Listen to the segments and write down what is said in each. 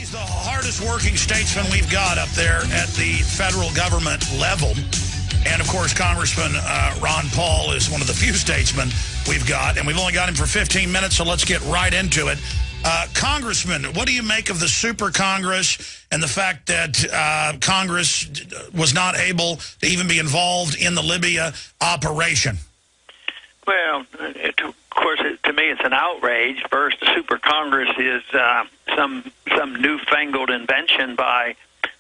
He's the hardest working statesman we've got up there at the federal government level. And, of course, Congressman Ron Paul is one of the few statesmen we've got. And we've only got him for 15 minutes, so let's get right into it. Congressman, what do you make of the Super Congress and the fact that Congress was not able to even be involved in the Libya operation? Well, of course, to me, it's an outrage. First, the Super Congress is some newfangled invention by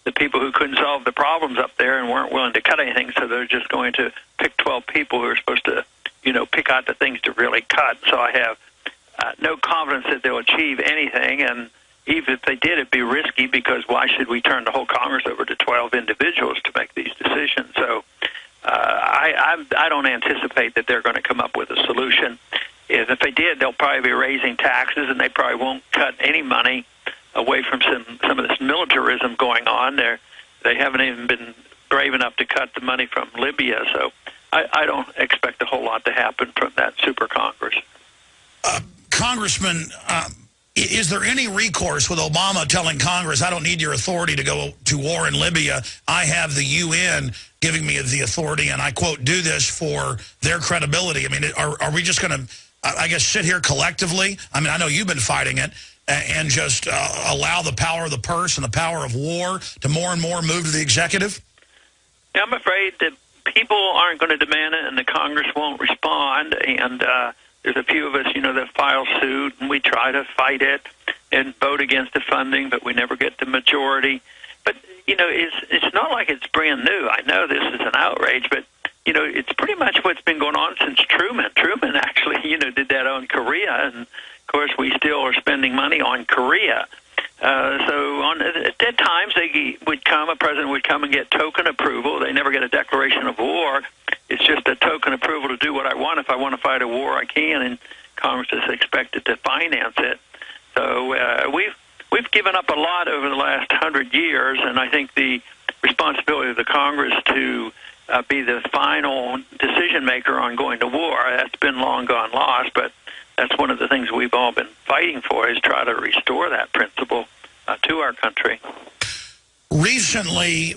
the people who couldn't solve the problems up there and weren't willing to cut anything, so they're just going to pick 12 people who are supposed to, pick out the things to really cut. So I have no confidence that they'll achieve anything, and even if they did, it'd be risky because why should we turn the whole Congress over to 12 individuals to make these decisions? So I don't anticipate that they're going to come up with a solution. If they did, they'll probably be raising taxes, and they probably won't cut any money away from some of this militarism going on. They haven't even been brave enough to cut the money from Libya, so I don't expect a whole lot to happen from that Super Congress. Congressman, is there any recourse with Obama telling Congress, I don't need your authority to go to war in Libya. I have the UN giving me the authority, and I, quote, do this for their credibility. I mean, are we just going to, I guess, sit here collectively? I mean, I know you've been fighting it, and just allow the power of the purse and the power of war to more and more move to the executive? Yeah, I'm afraid that people aren't going to demand it, and the Congress won't respond, and there's a few of us, that file suit, and we try to fight it and vote against the funding, but we never get the majority. But, it's not like it's brand new. I know this is an outrage, but, it's pretty much what's been going on since Truman. Truman actually, did that on Korea, and, of course, we still are spending money on Korea. At times, a president would come and get token approval. They never get a declaration of war. It's just a token approval to do what I want. If I want to fight a war, I can, and Congress is expected to finance it. So we've given up a lot over the last 100 years, and I think the responsibility of the Congress to be the final decision maker on going to war, that's been long gone lost, but that's one of the things we've all been fighting for, is try to restore that principle to our country. Recently,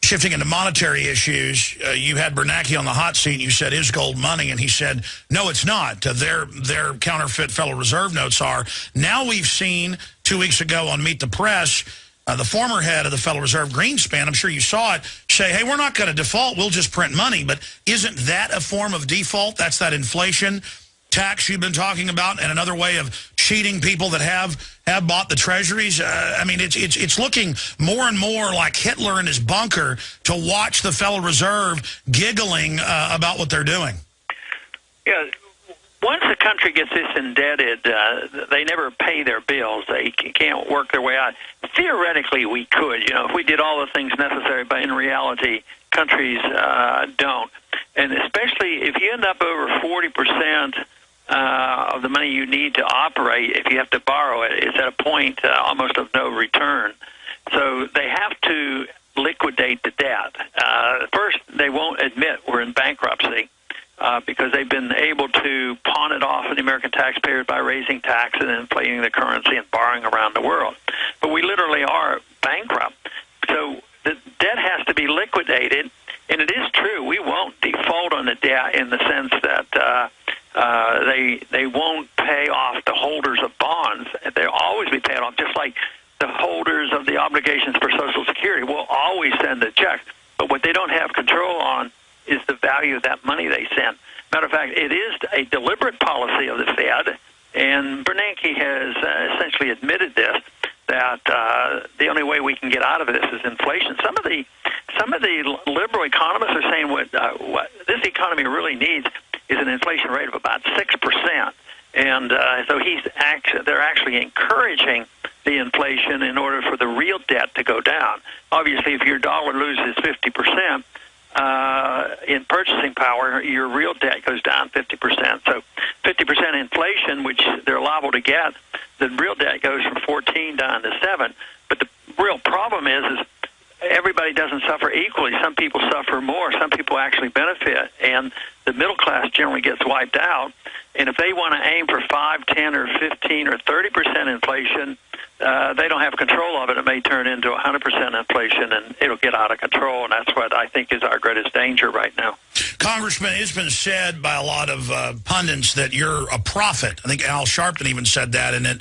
shifting into monetary issues, you had Bernanke on the hot seat, and you said, is gold money? And he said, no, it's not. Their counterfeit Federal Reserve notes are. Now we've seen 2 weeks ago on Meet the Press, the former head of the Federal Reserve, Greenspan, I'm sure you saw it, say, hey, we're not going to default, we'll just print money. But isn't that a form of default? That's that inflation tax you've been talking about, and another way of cheating people that have bought the treasuries. I mean, it's looking more and more like Hitler in his bunker to watch the Federal Reserve giggling about what they're doing. Yeah, once a country gets this indebted, they never pay their bills. They can't work their way out. Theoretically, we could, if we did all the things necessary, but in reality, countries don't. And especially if you end up over 40% of the money you need to operate, if you have to borrow it, it's at a point almost of no return. So they have to liquidate the debt. First, they won't admit we're in bankruptcy because they've been able to pawn it off on the American taxpayers by raising taxes and inflating the currency and borrowing around the world. But we literally are bankrupt. So the debt has to be liquidated, and it is true, we won't default on the debt in the sense that they won't pay off the holders of bonds. They'll always be paid off, just like the holders of the obligations for Social Security will always send a check. But what they don't have control on is the value of that money they send. Matter of fact, it is a deliberate policy of the Fed, and Bernanke has essentially admitted this, that the only way we can get out of this is inflation. Some of the liberal economists are saying what this economy really needs is an inflation rate of about 6%. And so they're actually encouraging the inflation in order for the real debt to go down. Obviously, if your dollar loses 50% in purchasing power, your real debt goes down 50%. So 50% inflation, which they're liable to get, the real debt goes from 14 down to 7. But the real problem is everybody doesn't suffer equally. Some people suffer more. Some people actually benefit, and the middle class generally gets wiped out. And if they want to aim for 5, 10, or 15, or 30% inflation, they don't have control of it, it may turn into 100% inflation, and it'll get out of control, and that's what I think is our greatest danger right now. Congressman, it's been said by a lot of pundits that you're a prophet. I think Al Sharpton even said that, and that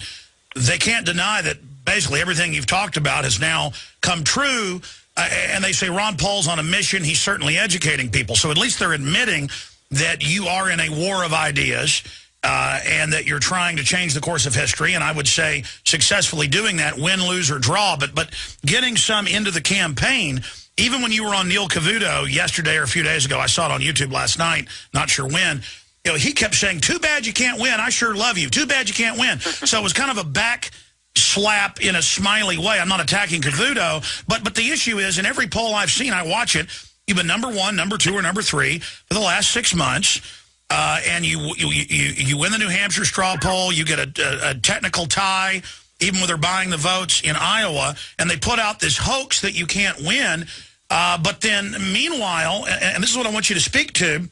they can't deny that basically everything you've talked about has now come true, and they say Ron Paul's on a mission. He's certainly educating people. So at least they're admitting that you are in a war of ideas, and that you're trying to change the course of history, and I would say successfully doing that, win, lose, or draw. But getting some into the campaign, even when you were on Neil Cavuto yesterday or a few days ago, I saw it on YouTube last night, not sure when, you know, he kept saying, too bad you can't win, I sure love you, too bad you can't win. So it was kind of a back slap in a smiley way. I'm not attacking Cavuto, but the issue is, in every poll I've seen, I watch it, you've been number 1, number 2, or number 3 for the last 6 months. And you win the New Hampshire straw poll. You get a technical tie, even when they're buying the votes in Iowa. And they put out this hoax that you can't win. But then, meanwhile, and this is what I want you to speak to,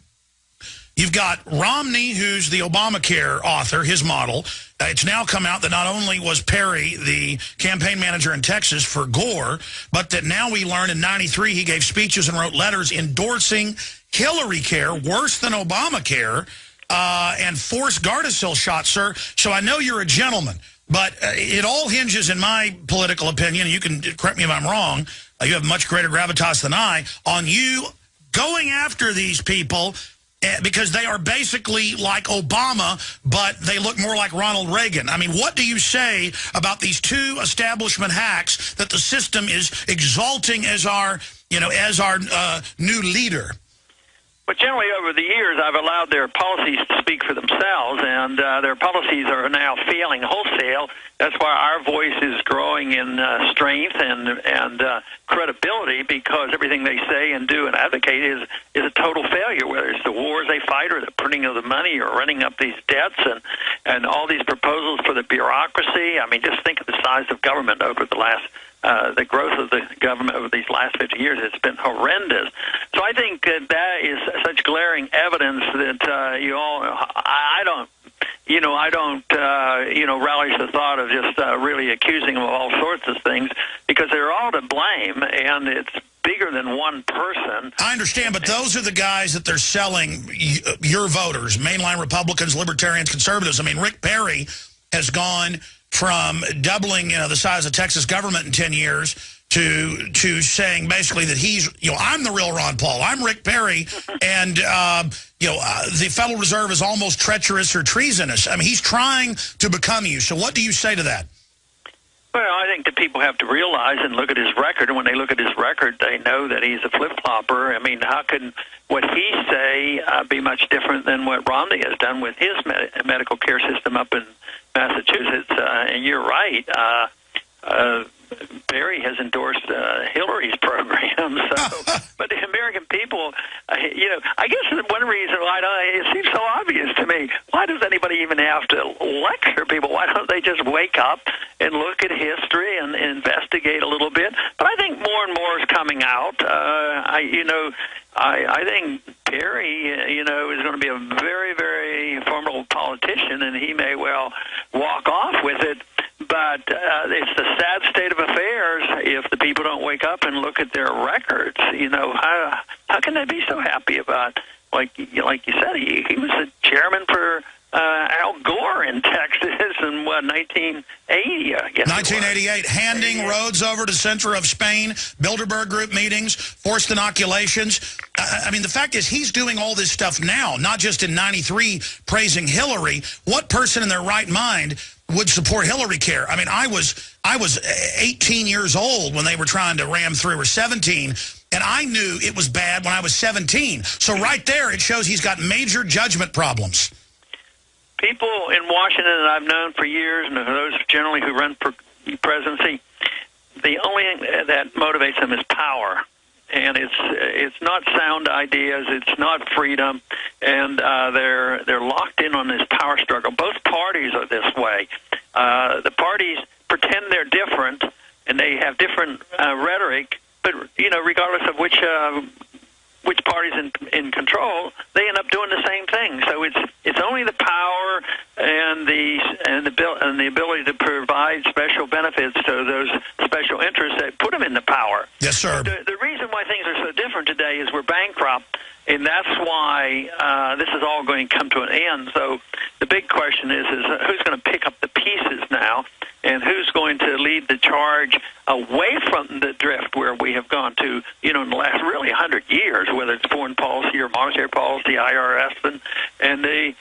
you've got Romney, who's the Obamacare author, his model. It's now come out that not only was Perry the campaign manager in Texas for Gore, but that now we learn in '93 he gave speeches and wrote letters endorsing Hillary Care, worse than Obamacare, and forced Gardasil shots, sir. So I know you're a gentleman, but it all hinges, in my political opinion, and you can correct me if I'm wrong, you have much greater gravitas than I, on you going after these people because they are basically like Obama, but they look more like Ronald Reagan. I mean, what do you say about these two establishment hacks that the system is exalting as our, new leader? But generally, over the years, I've allowed their policies to speak for themselves, and their policies are now failing wholesale. That's why our voice is growing in strength and credibility, because everything they say and do and advocate is a total failure, whether it's the wars they fight or the printing of the money or running up these debts and all these proposals for the bureaucracy. I mean, just think of the size of government over the last the growth of the government over these last 50 years. It's been horrendous. So I think that is such glaring evidence that I don't relish the thought of just really accusing them of all sorts of things, because they're all to blame, and it's bigger than one person. I understand, but those are the guys that they're selling your voters, mainline Republicans, libertarians, conservatives. I mean, Rick Perry has gone from doubling, the size of Texas government in 10 years to saying basically that he's, I'm the real Ron Paul. I'm Rick Perry, and, the Federal Reserve is almost treacherous or treasonous. I mean, he's trying to become you. So what do you say to that? Well, I think that people have to realize and look at his record, and when they look at his record, they know that he's a flip-flopper. I mean, how can what he say be much different than what Romney has done with his medical care system up in Massachusetts? And you're right. Barry has endorsed Hillary's program. So, but the American people, I guess one reason why it seems so obvious to me. Why does anybody even have to lecture people? Why don't they just wake up and look at history and investigate a little bit? But I think more and more is coming out. I think Perry, is going to be a very, very formidable politician, and he may well walk off with it. But it's the sad state of affairs if the people don't wake up and look at their records. How can they be so happy about, like you said, he was the chairman for Al Gore in Texas in, 1980, I guess 1988, handing roads over to center of Spain, Bilderberg Group meetings, forced inoculations. I mean, the fact is he's doing all this stuff now, not just in '93 praising Hillary. What person in their right mind would support Hillary Care? I mean, I was 18 years old when they were trying to ram through, or 17, and I knew it was bad when I was 17. So right there, it shows he's got major judgment problems. People in Washington that I've known for years, and those generally who run for presidency, the only thing that motivates them is power. And it's not sound ideas, it's not freedom, and they're locked in on this power struggle. Both parties are this way. The parties pretend they're different, and they have different rhetoric, but regardless of which which party's in control, they end up doing the same thing. So it's only the power and the ability to provide special benefits to those special interests that put them in the power. Yes, sir. The reason why things are so different today is we're bankrupt, and that's why this is all going to come to an end. So the big question is who's going to pick up the pieces now, and who's going to lead the charge away from the drift where we have gone to, in the last really 100 years, whether it's foreign policy or monetary policy, IRS, and the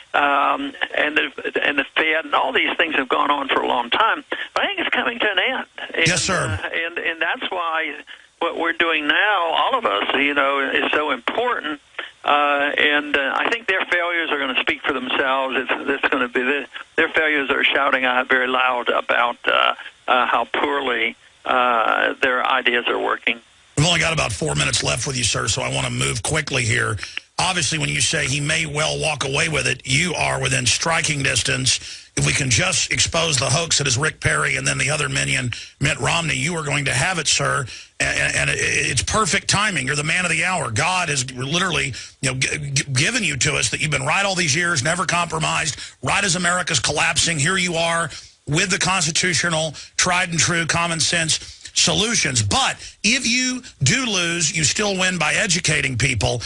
Fed, and all these things have gone on for a long time. But I think it's coming to an end. And, yes, sir. And that's why what we're doing now, all of us, is so important. And I think their failures are going to speak for themselves. It's going to be their failures are shouting out very loud about how poorly their ideas are working. We've only got about 4 minutes left with you, sir, so I want to move quickly here. Obviously, when you say he may well walk away with it, you are within striking distance. If we can just expose the hoax that is Rick Perry and then the other minion, Mitt Romney, you are going to have it, sir. And it's perfect timing. You're the man of the hour. God has literally, given you to us that you've been right all these years, never compromised. Right as America's collapsing, here you are with the constitutional, tried and true, common sense solutions. But if you do lose, you still win by educating people.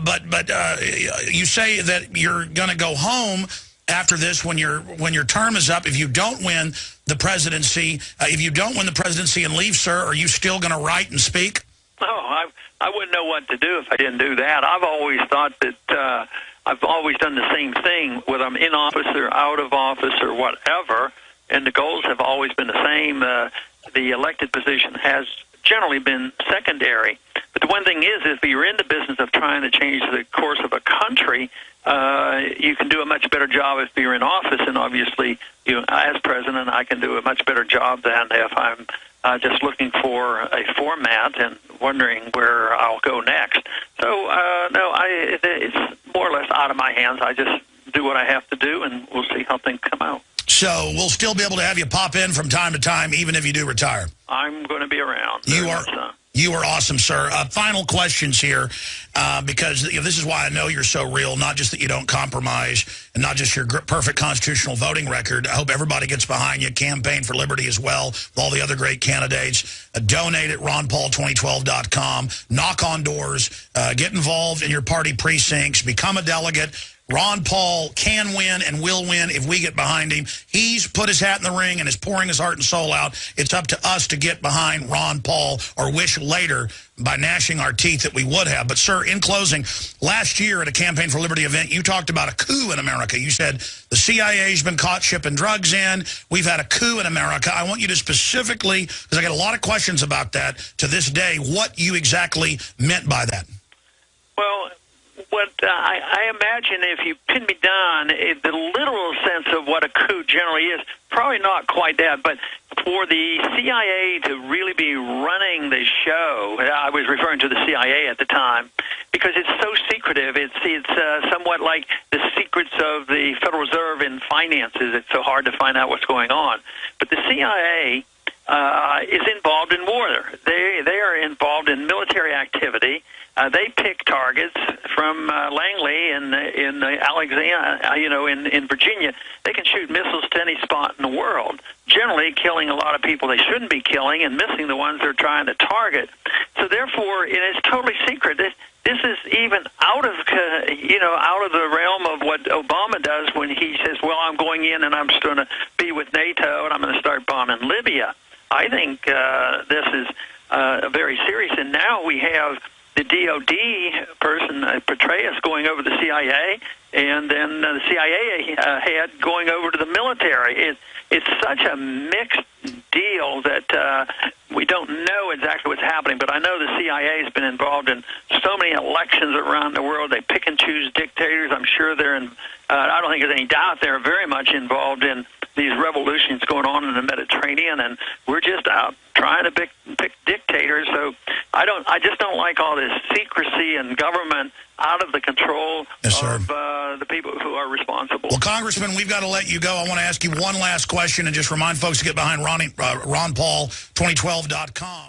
But you say that you're going to go home after this when your term is up. If you don't win the presidency, and leave, sir, are you still going to write and speak? Oh, I wouldn't know what to do if I didn't do that. I've always thought that I've always done the same thing, whether I'm in office or out of office or whatever, and the goals have always been the same. The elected position has generally been secondary. But the one thing is, if you're in the business of trying to change the course of a country, you can do a much better job if you're in office. And obviously, as president, I can do a much better job than if I'm just looking for a format and wondering where I'll go next. So, no, it's more or less out of my hands. I just do what I have to do, and we'll see how things come out. So we'll still be able to have you pop in from time to time, even if you do retire. I'm going to be around. You are awesome, sir. Final questions here, because this is why I know you're so real, not just that you don't compromise and not just your perfect constitutional voting record. I hope everybody gets behind you. Campaign for Liberty as well, with all the other great candidates. Donate at ronpaul2012.com. Knock on doors. Get involved in your party precincts. Become a delegate. Ron Paul can win and will win if we get behind him. He's put his hat in the ring and is pouring his heart and soul out. It's up to us to get behind Ron Paul, or wish later by gnashing our teeth that we would have. But, sir, in closing, last year at a Campaign for Liberty event, you talked about a coup in America. You said the CIA's been caught shipping drugs in. We've had a coup in America. I want you to specifically, because I get a lot of questions about that to this day, what you exactly meant by that. Well, what I imagine, if you pin me down, the literal sense of what a coup generally is, probably not quite that, but for the CIA to really be running the show, I was referring to the CIA at the time, because it's so secretive. It's somewhat like the secrets of the Federal Reserve in finances. It's so hard to find out what's going on. But the CIA is involved in war. They are involved in military activity. They pick targets from Langley in Alexandria, in Virginia. They can shoot missiles to any spot in the world, generally killing a lot of people they shouldn't be killing and missing the ones they're trying to target. So therefore, it is totally secret. This is even out of the realm of what Obama does when he says, well, I'm going in and I'm just going to be with NATO and I'm going to start bombing Libya. I think this is very serious. And now we have the DOD person, Petraeus, going over to the CIA, and then the CIA head going over to the military. It's such a mixed deal that we don't know exactly what's happening, but I know the CIA has been involved in so many elections around the world. They pick and choose dictators. I'm sure they're in, I don't think there's any doubt they're very much involved in these revolutions going on in the Mediterranean, and we're just out trying to pick dictators. So I just don't like all this secrecy and government out of the control of the people who are responsible. Well, Congressman, we've got to let you go. I want to ask you one last question and just remind folks to get behind RonPaul2012.com.